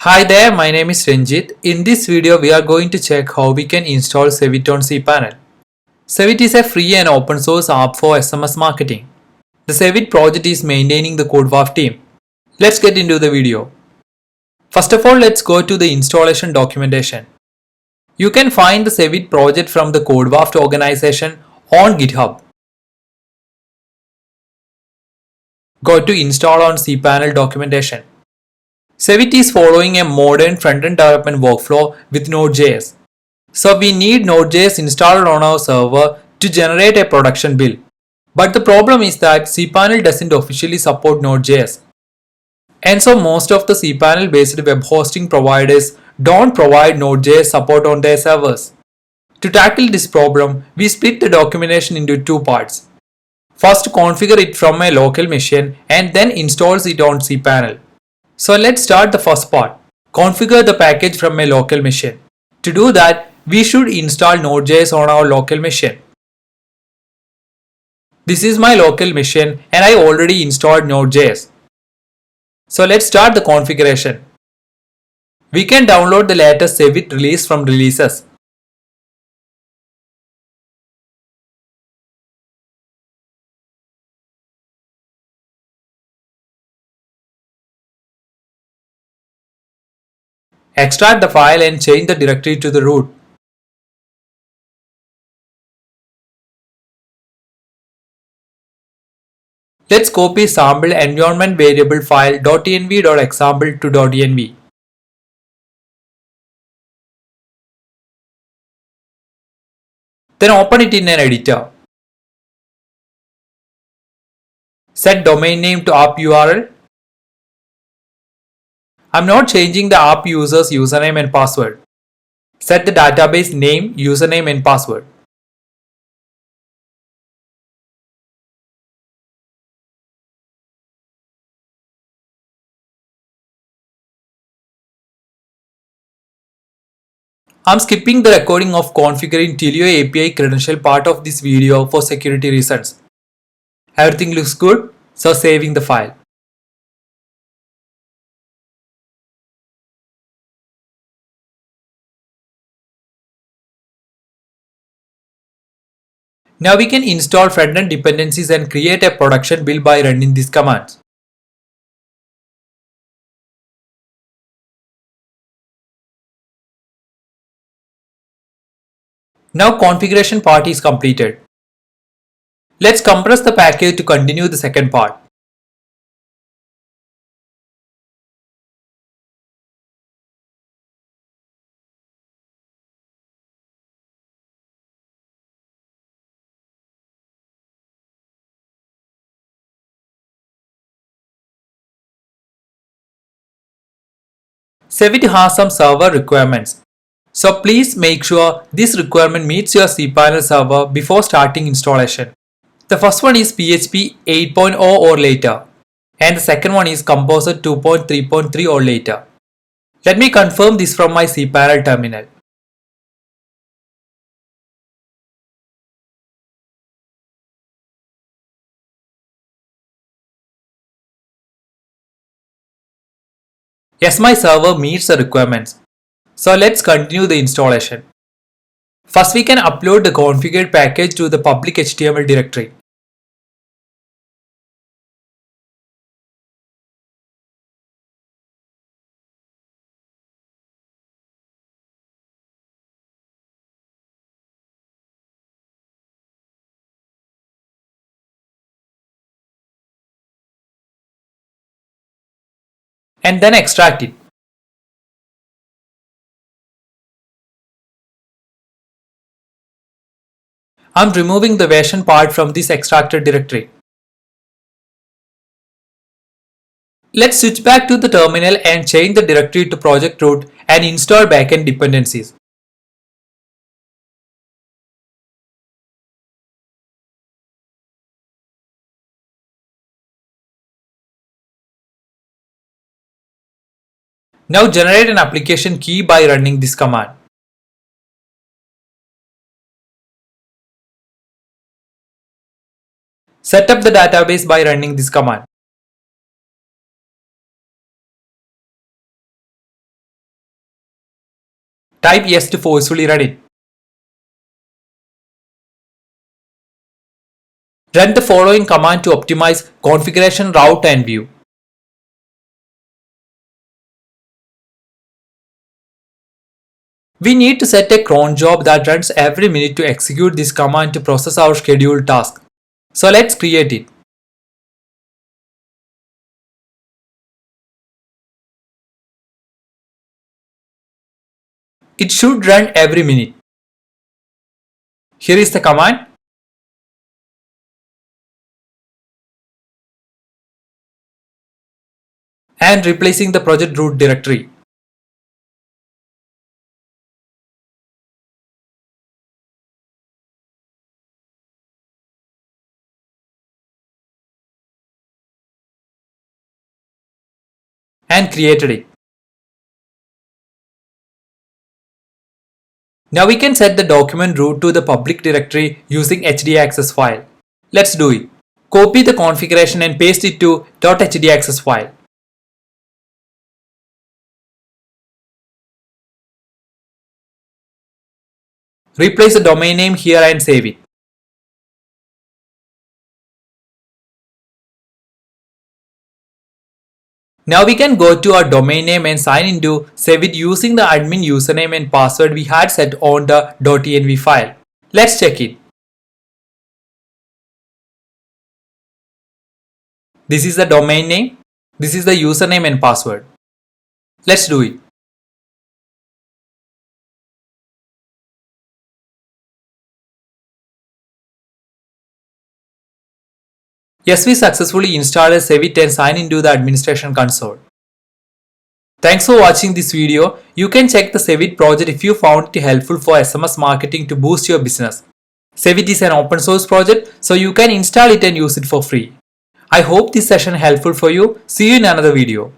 Hi there, my name is Ranjit. In this video, we are going to check how we can install Sevit on cPanel. Sevit is a free and open source app for SMS marketing. The Sevit project is maintaining the CodeWaf team. Let's get into the video. First of all, let's go to the installation documentation. You can find the Sevit project from the CodeWaf organization on GitHub. Go to install on cPanel documentation. Sevit is following a modern front-end development workflow with Node.js. So we need Node.js installed on our server to generate a production build. But the problem is that cPanel doesn't officially support Node.js. And so most of the cPanel based web hosting providers don't provide Node.js support on their servers. To tackle this problem, we split the documentation into two parts. First, configure it from a local machine and then installs it on cPanel. So let's start the first part. Configure the package from a local machine. To do that, we should install Node.js on our local machine. This is my local machine and I already installed Node.js. So let's start the configuration. We can download the latest Sevit release from releases. Extract the file and change the directory to the root. Let's copy sample environment variable file .env.example to .env. Then open it in an editor. Set domain name to app URL. I'm not changing the app user's username and password. Set the database name, username and password. I'm skipping the recording of configuring Twilio API credential part of this video for security reasons. Everything looks good, so saving the file. Now we can install Fragment dependencies and create a production build by running these commands. Now configuration part is completed. Let's compress the package to continue the second part. Sevit has some server requirements. So please make sure this requirement meets your cPanel server before starting installation. The first one is PHP 8.0 or later, and the second one is Composer 2.3.3 or later. Let me confirm this from my cPanel terminal. Yes, my server meets the requirements. So let's continue the installation. First, we can upload the configured package to the public HTML directory. And then extract it. I'm removing the version part from this extracted directory. Let's switch back to the terminal and change the directory to project root and install backend dependencies. Now generate an application key by running this command. Set up the database by running this command. Type yes to forcefully run it. Run the following command to optimize configuration, route and view. We need to set a cron job that runs every minute to execute this command to process our scheduled task. So let's create it. It should run every minute. Here is the command. And replacing the project root directory. And created it. Now we can set the document root to the public directory using hdaccess file. Let's do it. Copy the configuration and paste it to .hdaccess file. Replace the domain name here and save it. Now we can go to our domain name and sign into Sevit using the admin username and password we had set on the .env file. Let's check it. This is the domain name. This is the username and password. Let's do it. Yes, we successfully installed Sevit and signed into the administration console. Thanks for watching this video. You can check the Sevit project if you found it helpful for SMS marketing to boost your business. Sevit is an open source project, so you can install it and use it for free. I hope this session helpful for you. See you in another video.